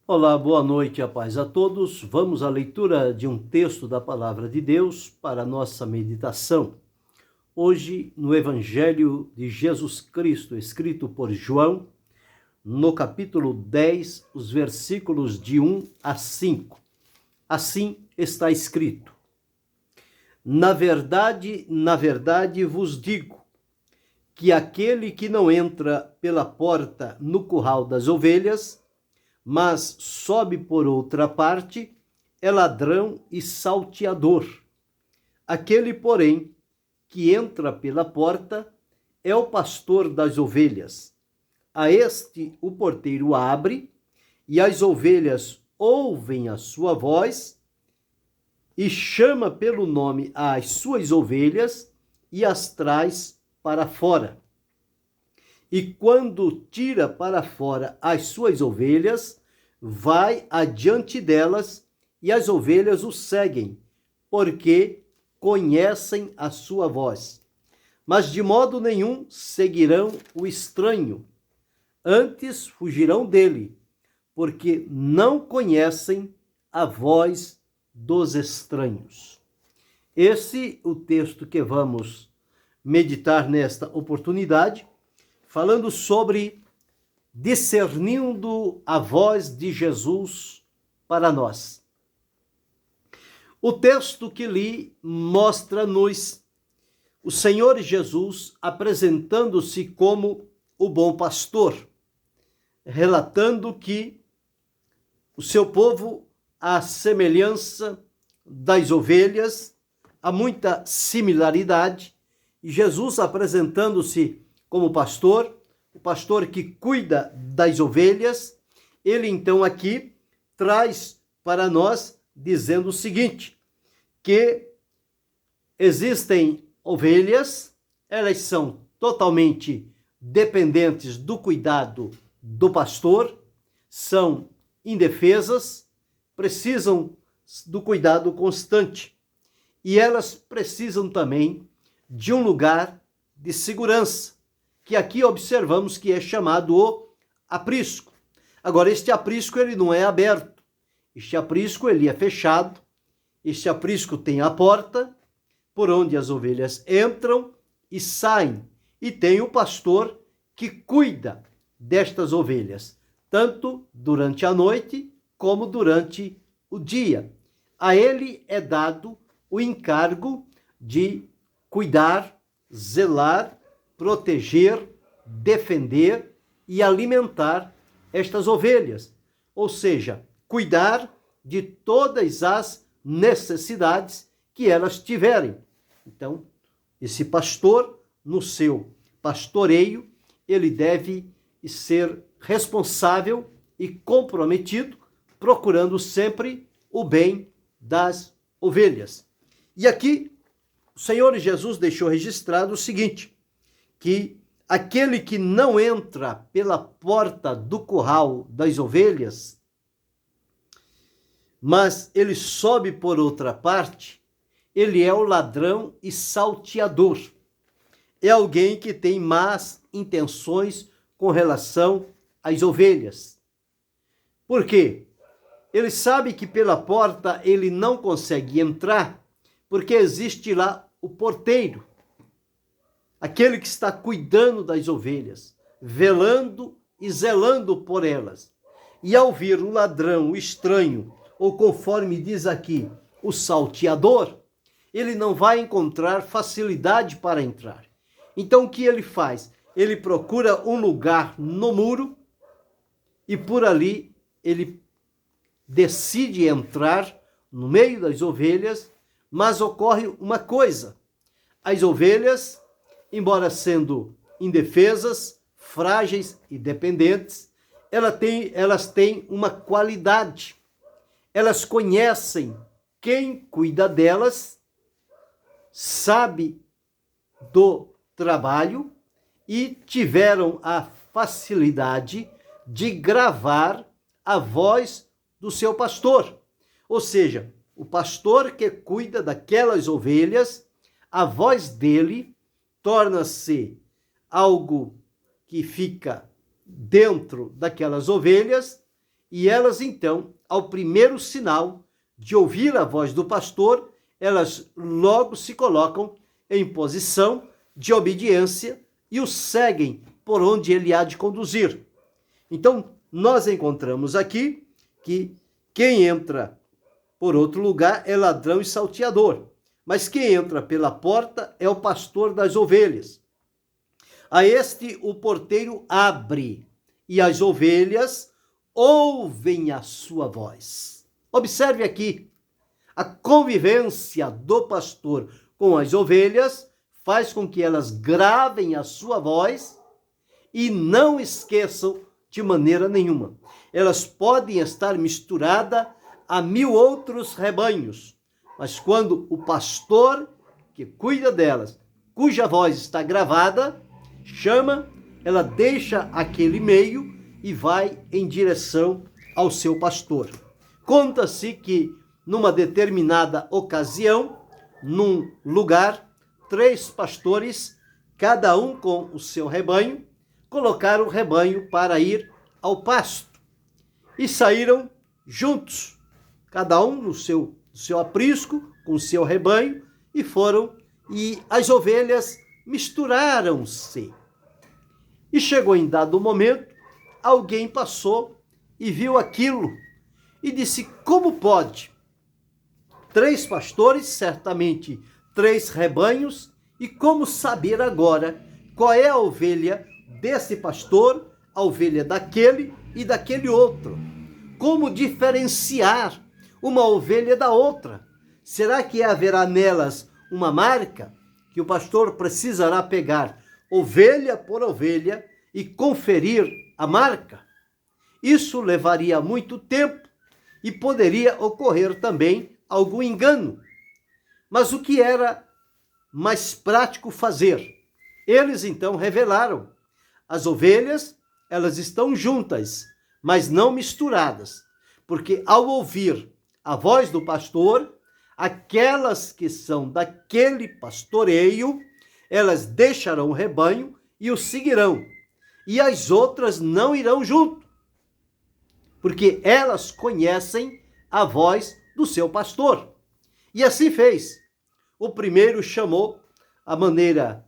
Olá, boa noite, a paz a todos. Vamos à leitura de um texto da Palavra de Deus para a nossa meditação. Hoje, no Evangelho de Jesus Cristo, escrito por João, no capítulo 10, os versículos de 1 a 5. Assim está escrito: na verdade vos digo, que aquele que não entra pela porta no curral das ovelhas, mas sobe por outra parte, é ladrão e salteador. Aquele, porém, que entra pela porta, é o pastor das ovelhas. A este o porteiro abre, e as ovelhas ouvem a sua voz, e chama pelo nome as suas ovelhas, e as traz para fora. E quando tira para fora as suas ovelhas, vai adiante delas, e as ovelhas o seguem, porque conhecem a sua voz. Mas de modo nenhum seguirão o estranho, antes fugirão dele, porque não conhecem a voz dos estranhos. Esse é o texto que vamos meditar nesta oportunidade, falando sobre discernindo a voz de Jesus para nós. O texto que li mostra-nos o Senhor Jesus apresentando-se como o bom pastor, relatando que o seu povo, à semelhança das ovelhas, há muita similaridade, e Jesus apresentando-se como pastor, o pastor que cuida das ovelhas, ele então aqui traz para nós dizendo o seguinte, que existem ovelhas, elas são totalmente dependentes do cuidado do pastor, são indefesas, precisam do cuidado constante, e elas precisam também de um lugar de segurança, que aqui observamos que é chamado o aprisco. Agora, este aprisco ele não é aberto, este aprisco ele é fechado, este aprisco tem a porta por onde as ovelhas entram e saem, e tem o pastor que cuida destas ovelhas, tanto durante a noite como durante o dia. A ele é dado o encargo de cuidar, zelar, proteger, defender e alimentar estas ovelhas, ou seja, cuidar de todas as necessidades que elas tiverem. Então, esse pastor, no seu pastoreio, ele deve ser responsável e comprometido, procurando sempre o bem das ovelhas. E aqui, o Senhor Jesus deixou registrado o seguinte, que aquele que não entra pela porta do curral das ovelhas, mas ele sobe por outra parte, ele é o ladrão e salteador. É alguém que tem más intenções com relação às ovelhas. Por quê? Ele sabe que pela porta ele não consegue entrar, porque existe lá o porteiro, aquele que está cuidando das ovelhas, velando e zelando por elas. E ao vir o ladrão, o estranho, ou conforme diz aqui, o salteador, ele não vai encontrar facilidade para entrar. Então o que ele faz? Ele procura um lugar no muro e por ali ele decide entrar no meio das ovelhas, mas ocorre uma coisa, as ovelhas, embora sendo indefesas, frágeis e dependentes, elas têm uma qualidade. Elas conhecem quem cuida delas, sabe do trabalho e tiveram a facilidade de gravar a voz do seu pastor. Ou seja, o pastor que cuida daquelas ovelhas, a voz dele torna-se algo que fica dentro daquelas ovelhas e elas então, ao primeiro sinal de ouvir a voz do pastor, elas logo se colocam em posição de obediência e o seguem por onde ele há de conduzir. Então, nós encontramos aqui que quem entra por outro lugar é ladrão e salteador, mas quem entra pela porta é o pastor das ovelhas. A este o porteiro abre, e as ovelhas ouvem a sua voz. Observe aqui, a convivência do pastor com as ovelhas faz com que elas gravem a sua voz e não esqueçam de maneira nenhuma. Elas podem estar misturadas a 1000 outros rebanhos, mas quando o pastor que cuida delas, cuja voz está gravada, chama, ela deixa aquele meio e vai em direção ao seu pastor. Conta-se que numa determinada ocasião, num lugar, 3 pastores, cada um com o seu rebanho, colocaram o rebanho para ir ao pasto e saíram juntos, cada um no seu aprisco, com o seu rebanho, e foram, e as ovelhas misturaram-se. E chegou em dado momento, alguém passou e viu aquilo e disse: como pode? 3 pastores, certamente 3 rebanhos, e como saber agora qual é a ovelha desse pastor, a ovelha daquele e daquele outro? Como diferenciar uma ovelha da outra? Será que haverá nelas uma marca que o pastor precisará pegar ovelha por ovelha e conferir a marca? Isso levaria muito tempo e poderia ocorrer também algum engano. Mas o que era mais prático fazer? Eles então revelaram: as ovelhas, elas estão juntas, mas não misturadas, porque ao ouvir a voz do pastor, aquelas que são daquele pastoreio, elas deixarão o rebanho e o seguirão, e as outras não irão junto, porque elas conhecem a voz do seu pastor. E assim fez. O primeiro chamou a maneira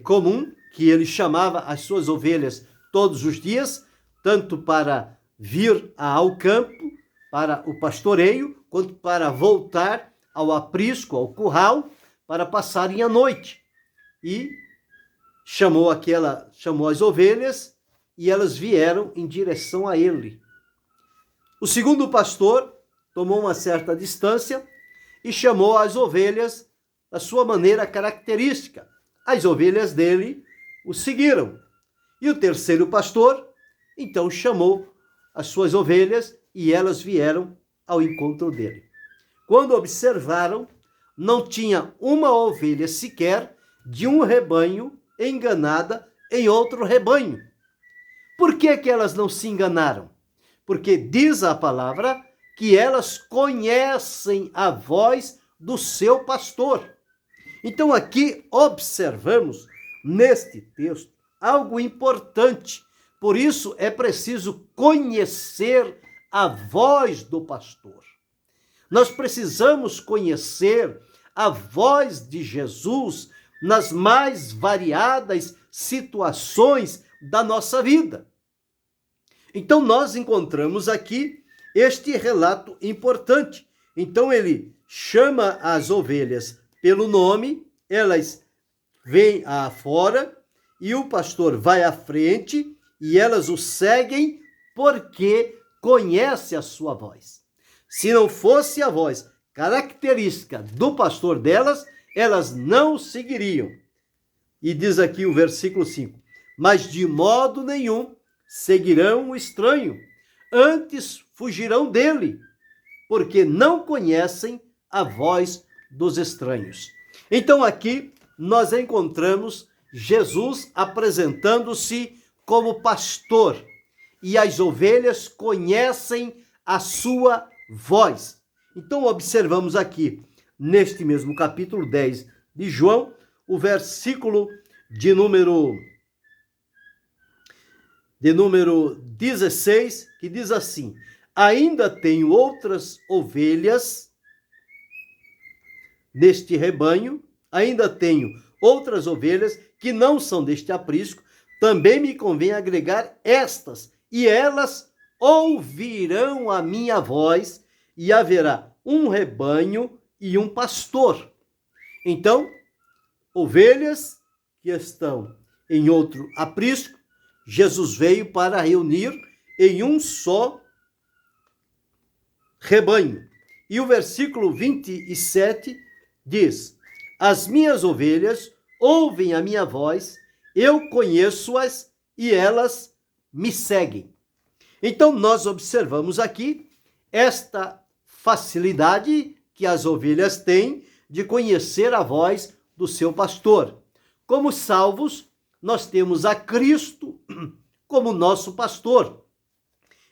comum, que ele chamava as suas ovelhas todos os dias, tanto para vir ao campo, para o pastoreio, quanto para voltar ao aprisco, ao curral, para passarem a noite. E chamou as ovelhas e elas vieram em direção a ele. O segundo pastor tomou uma certa distância e chamou as ovelhas da sua maneira característica. As ovelhas dele o seguiram. E o terceiro pastor, então, chamou as suas ovelhas e elas vieram ao encontro dele. Quando observaram, não tinha uma ovelha sequer de um rebanho enganada em outro rebanho. Por que elas não se enganaram? Porque diz a palavra que elas conhecem a voz do seu pastor. Então aqui observamos neste texto algo importante. Por isso é preciso conhecer a voz do pastor. Nós precisamos conhecer a voz de Jesus nas mais variadas situações da nossa vida. Então nós encontramos aqui este relato importante. Então ele chama as ovelhas pelo nome, elas vêm afora e o pastor vai à frente e elas o seguem porque conhece a sua voz. Se não fosse a voz característica do pastor delas, elas não o seguiriam. E diz aqui o versículo 5: mas de modo nenhum seguirão o estranho, antes fugirão dele, porque não conhecem a voz dos estranhos. Então aqui nós encontramos Jesus apresentando-se como pastor, e as ovelhas conhecem a sua voz. Então observamos aqui, neste mesmo capítulo 10 de João, o versículo de número de número 16, que diz assim: ainda tenho outras ovelhas neste rebanho, ainda tenho outras ovelhas que não são deste aprisco, também me convém agregar estas, e elas ouvirão a minha voz, e haverá um rebanho e um pastor. Então, ovelhas que estão em outro aprisco, Jesus veio para reunir em um só rebanho. E o versículo 27 diz: as minhas ovelhas ouvem a minha voz, eu conheço-as e elas me seguem. Então nós observamos aqui esta facilidade que as ovelhas têm de conhecer a voz do seu pastor. Como salvos, nós temos a Cristo como nosso pastor.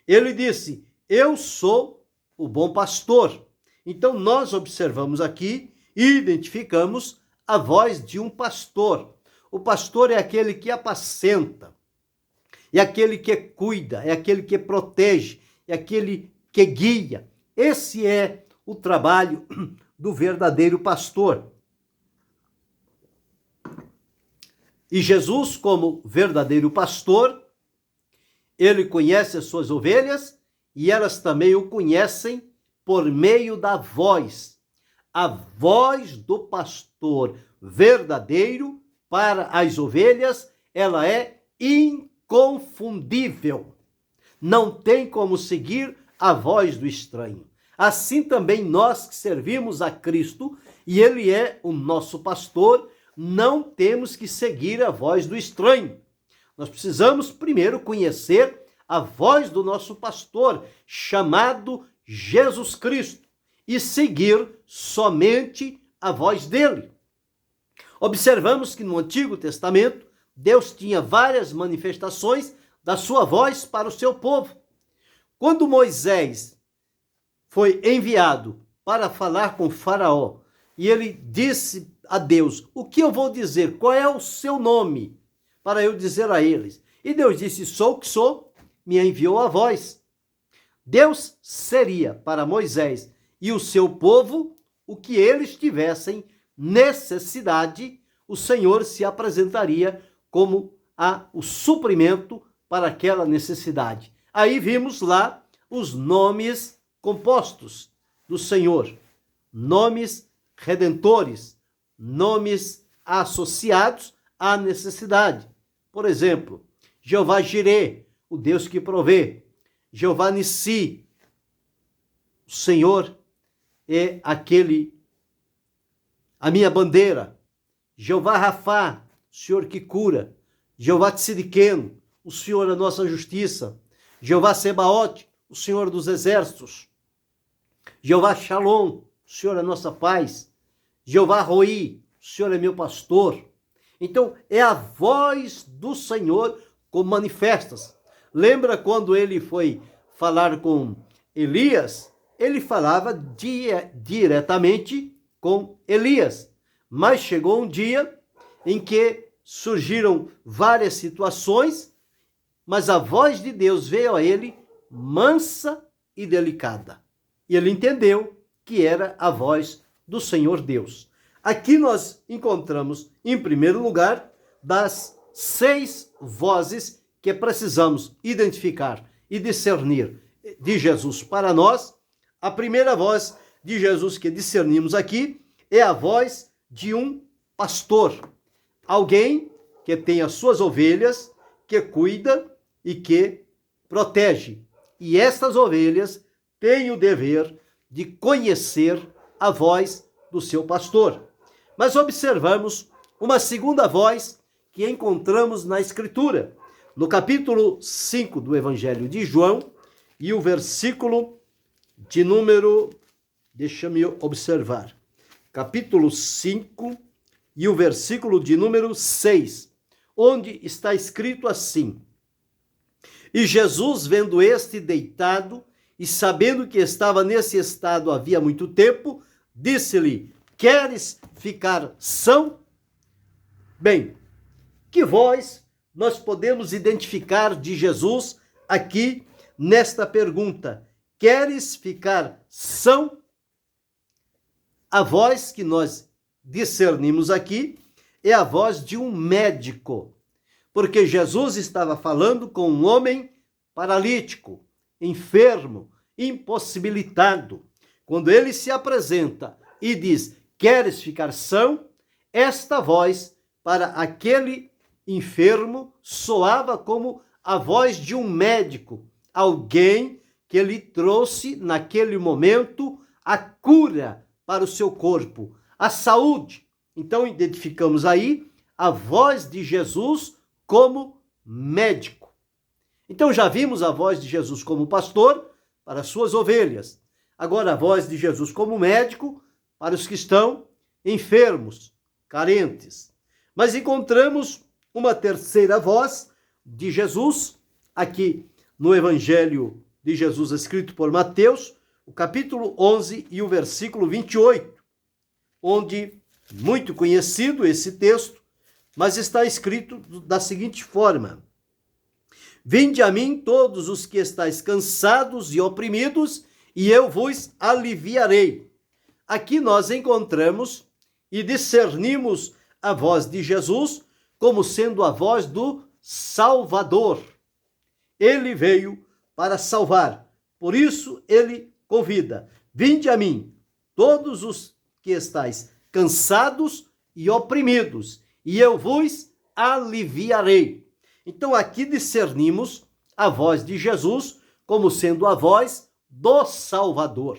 Ele disse: eu sou o bom pastor. Então nós observamos aqui e identificamos a voz de um pastor. O pastor é aquele que apacenta, é aquele que cuida, é aquele que protege, é aquele que guia. Esse é o trabalho do verdadeiro pastor. E Jesus, como verdadeiro pastor, ele conhece as suas ovelhas e elas também o conhecem por meio da voz. A voz do pastor verdadeiro para as ovelhas, ela é inconfundível. Não tem como seguir a voz do estranho. Assim também nós que servimos a Cristo, e ele é o nosso pastor, não temos que seguir a voz do estranho. Nós precisamos primeiro conhecer a voz do nosso pastor, chamado Jesus Cristo, e seguir somente a voz dele. Observamos que no Antigo Testamento, Deus tinha várias manifestações da sua voz para o seu povo. Quando Moisés foi enviado para falar com Faraó, e ele disse a Deus: o que eu vou dizer? Qual é o seu nome? Para eu dizer a eles. E Deus disse: sou o que sou, me enviou a voz. Deus seria para Moisés e o seu povo o que eles tivessem necessidade, o Senhor se apresentaria como o suprimento para aquela necessidade. Aí vimos lá os nomes compostos do Senhor, nomes redentores, nomes associados à necessidade. Por exemplo, Jeová Jirê, o Deus que provê. Jeová Nissi, o Senhor é a minha bandeira. Jeová Rafá, o Senhor que cura. Jeová Tzidkenu, o Senhor é a nossa justiça. Jeová Sebaote, o Senhor dos exércitos. Jeová Shalom, o Senhor é a nossa paz. Jeová Roi, o Senhor é meu pastor. Então, é a voz do Senhor como manifestas. Lembra quando ele foi falar com Elias? Ele falava diretamente com Elias. Mas chegou um dia em que surgiram várias situações, mas a voz de Deus veio a ele mansa e delicada. E ele entendeu que era a voz do Senhor Deus. Aqui nós encontramos, em primeiro lugar, das 6 vozes que precisamos identificar e discernir de Jesus para nós. A primeira voz de Jesus que discernimos aqui é a voz de um pastor. Alguém que tem as suas ovelhas, que cuida e que protege. E estas ovelhas têm o dever de conhecer a voz do seu pastor. Mas observamos uma segunda voz que encontramos na Escritura. No capítulo 5 do Evangelho de João, e o versículo de número, deixa-me observar, capítulo 5 e o versículo de número 6, onde está escrito assim: e Jesus, vendo este deitado, e sabendo que estava nesse estado havia muito tempo, disse-lhe: queres ficar são? Bem, que voz nós podemos identificar de Jesus aqui nesta pergunta: queres ficar são? A voz que nós discernimos aqui é a voz de um médico, porque Jesus estava falando com um homem paralítico, enfermo, impossibilitado. Quando ele se apresenta e diz: queres ficar são? Esta voz para aquele enfermo soava como a voz de um médico, alguém que lhe trouxe naquele momento a cura para o seu corpo, a saúde. Então identificamos aí a voz de Jesus como médico. Então já vimos a voz de Jesus como pastor para as suas ovelhas. Agora a voz de Jesus como médico para os que estão enfermos, carentes. Mas encontramos uma terceira voz de Jesus aqui no Evangelho de Jesus escrito por Mateus, o capítulo 11 e o versículo 28, onde, muito conhecido esse texto, mas está escrito da seguinte forma: vinde a mim todos os que estáis cansados e oprimidos, e eu vos aliviarei. Aqui nós encontramos e discernimos a voz de Jesus como sendo a voz do Salvador. Ele veio para salvar. Por isso ele convida: vinde a mim, todos os que estáis cansados e oprimidos, e eu vos aliviarei. Então aqui discernimos a voz de Jesus como sendo a voz do Salvador.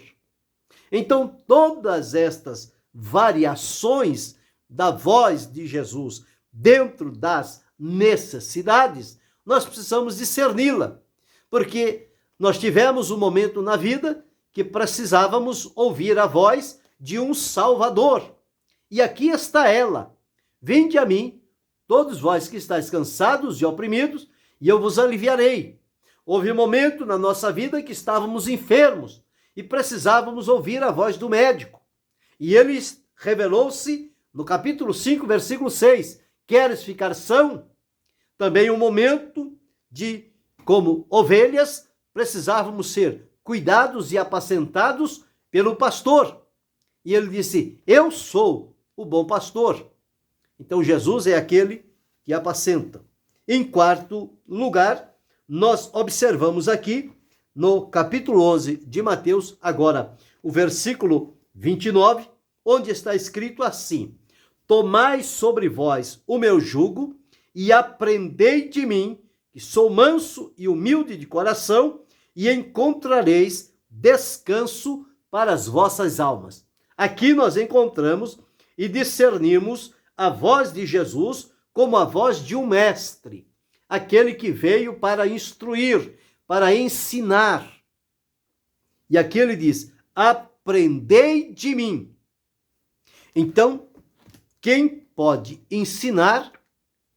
Então todas estas variações da voz de Jesus dentro das necessidades, nós precisamos discerni-la, porque nós tivemos um momento na vida que precisávamos ouvir a voz de um Salvador. E aqui está ela: vinde a mim, todos vós que estáis cansados e oprimidos, e eu vos aliviarei. Houve um momento na nossa vida que estávamos enfermos e precisávamos ouvir a voz do médico. E ele revelou-se no capítulo 5, versículo 6. Queres ficar são? Também um momento de, como ovelhas, precisávamos ser cuidados e apacentados pelo pastor. E ele disse: eu sou o bom pastor. Então Jesus é aquele que apacenta. Em quarto lugar, nós observamos aqui no capítulo 11 de Mateus, agora o versículo 29, onde está escrito assim: tomai sobre vós o meu jugo e aprendei de mim, que sou manso e humilde de coração, e encontrareis descanso para as vossas almas. Aqui nós encontramos e discernimos a voz de Jesus como a voz de um mestre, aquele que veio para instruir, para ensinar. E aqui ele diz: aprendei de mim. Então, quem pode ensinar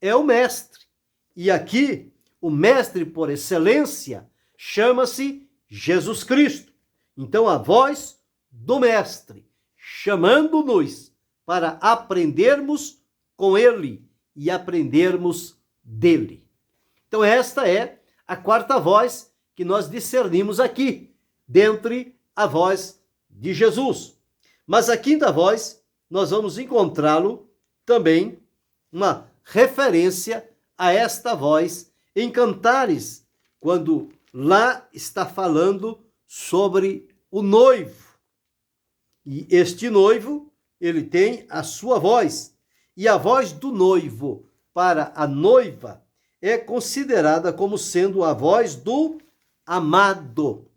é o mestre. E aqui, o mestre por excelência chama-se Jesus Cristo. Então, a voz do mestre, chamando-nos para aprendermos com ele e aprendermos dele. Então, esta é a quarta voz que nós discernimos aqui, dentre a voz de Jesus. Mas a quinta voz, nós vamos encontrá-lo também, uma referência a esta voz em Cantares, quando lá está falando sobre o noivo. E este noivo, ele tem a sua voz, e a voz do noivo para a noiva é considerada como sendo a voz do amado.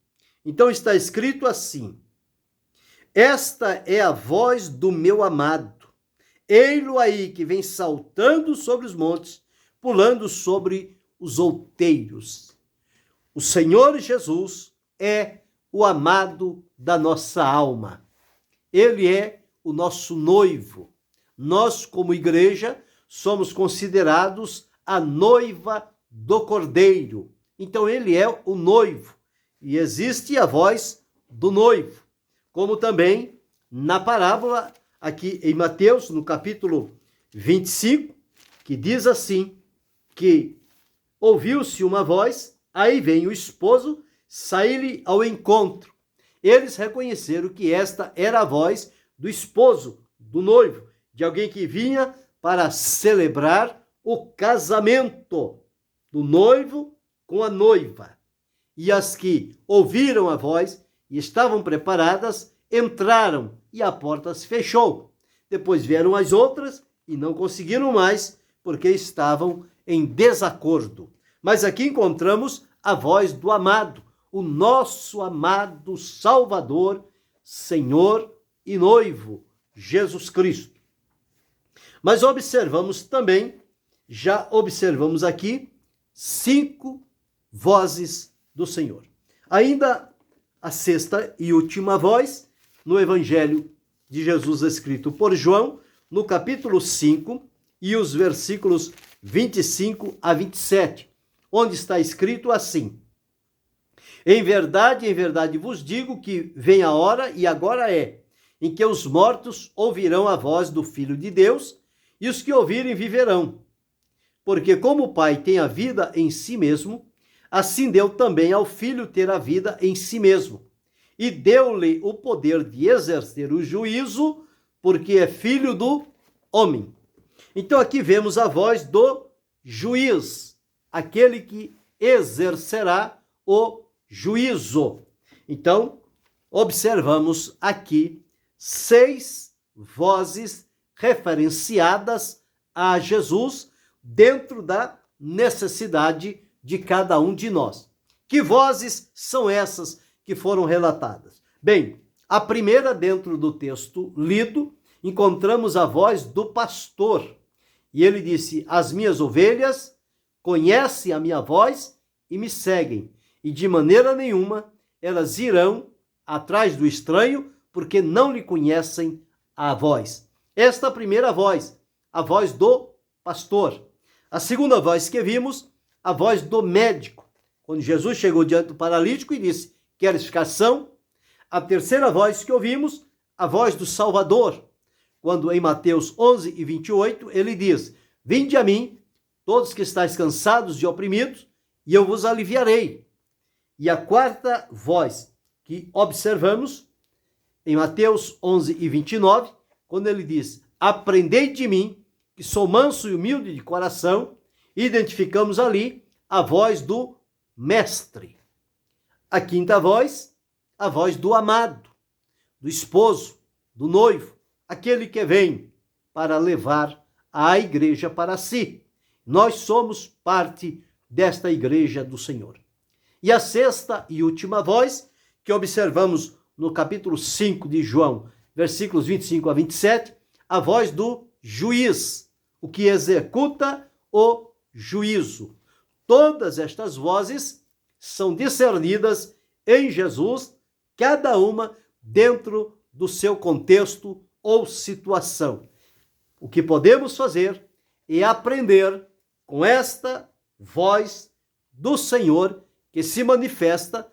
Então está escrito assim: esta é a voz do meu amado, ei-lo aí que vem saltando sobre os montes, pulando sobre os outeiros. O Senhor Jesus é o amado da nossa alma. Ele é o nosso noivo. Nós, como igreja, somos considerados a noiva do Cordeiro. Então, ele é o noivo. E existe a voz do noivo. Como também na parábola, aqui em Mateus, no capítulo 25, que diz assim: que ouviu-se uma voz, aí vem o esposo, sair-lhe ao encontro. Eles reconheceram que esta era a voz do esposo, do noivo, de alguém que vinha para celebrar o casamento do noivo com a noiva. E as que ouviram a voz e estavam preparadas, entraram e a porta se fechou. Depois vieram as outras e não conseguiram mais, porque estavam em desacordo. Mas aqui encontramos a voz do amado, o nosso amado Salvador, Senhor e noivo, Jesus Cristo. Mas observamos também, já observamos aqui, 5 vozes do Senhor. Ainda a sexta e última voz, no Evangelho de Jesus escrito por João, no capítulo 5 e os versículos 25 a 27, onde está escrito assim: em verdade vos digo que vem a hora, e agora é, em que os mortos ouvirão a voz do Filho de Deus, e os que ouvirem viverão. Porque como o Pai tem a vida em si mesmo, assim deu também ao Filho ter a vida em si mesmo. E deu-lhe o poder de exercer o juízo, porque é filho do homem. Então aqui vemos a voz do juiz, aquele que exercerá o juízo. Então, observamos aqui 6 vozes referenciadas a Jesus dentro da necessidade de cada um de nós. Que vozes são essas que foram relatadas? Bem, a primeira, dentro do texto lido, encontramos a voz do pastor. E ele disse: as minhas ovelhas conhecem a minha voz e me seguem, e de maneira nenhuma elas irão atrás do estranho, porque não lhe conhecem a voz. Esta é a primeira voz, a voz do pastor. A segunda voz que vimos, a voz do médico, quando Jesus chegou diante do paralítico e disse: queres ficar são? A terceira voz que ouvimos, a voz do Salvador, quando em Mateus 11 e 28 ele diz: vinde a mim, todos que estáis cansados e oprimidos, e eu vos aliviarei. E a quarta voz que observamos em Mateus 11 e 29, quando ele diz: aprendei de mim, que sou manso e humilde de coração, identificamos ali a voz do mestre. A quinta voz, a voz do amado, do esposo, do noivo, aquele que vem para levar a igreja para si. Nós somos parte desta igreja do Senhor. E a sexta e última voz, que observamos no capítulo 5 de João, versículos 25 a 27, a voz do juiz, o que executa o juízo. Todas estas vozes são discernidas em Jesus, cada uma dentro do seu contexto ou situação. O que podemos fazer é aprender com esta voz do Senhor, que se manifesta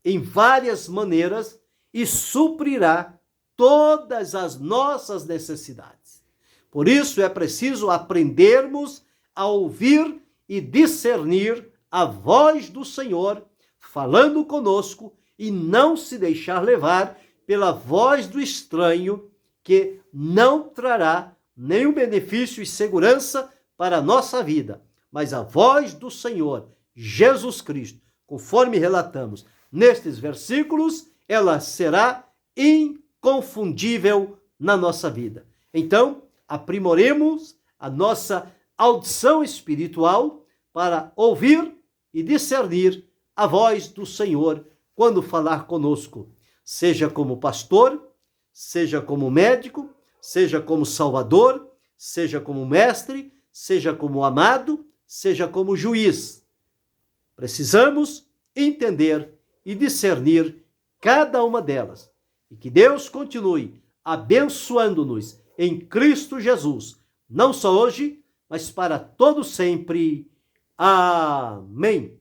em várias maneiras e suprirá todas as nossas necessidades. Por isso é preciso aprendermos a ouvir e discernir a voz do Senhor falando conosco e não se deixar levar pela voz do estranho, que não trará nenhum benefício e segurança para a nossa vida. Mas a voz do Senhor, Jesus Cristo, conforme relatamos nestes versículos, ela será inconfundível na nossa vida. Então, aprimoremos a nossa audição espiritual para ouvir e discernir a voz do Senhor quando falar conosco, seja como pastor, seja como médico, seja como salvador, seja como mestre, seja como amado, seja como juiz. Precisamos entender e discernir cada uma delas. E que Deus continue abençoando-nos em Cristo Jesus, não só hoje, mas para todo sempre. Amém.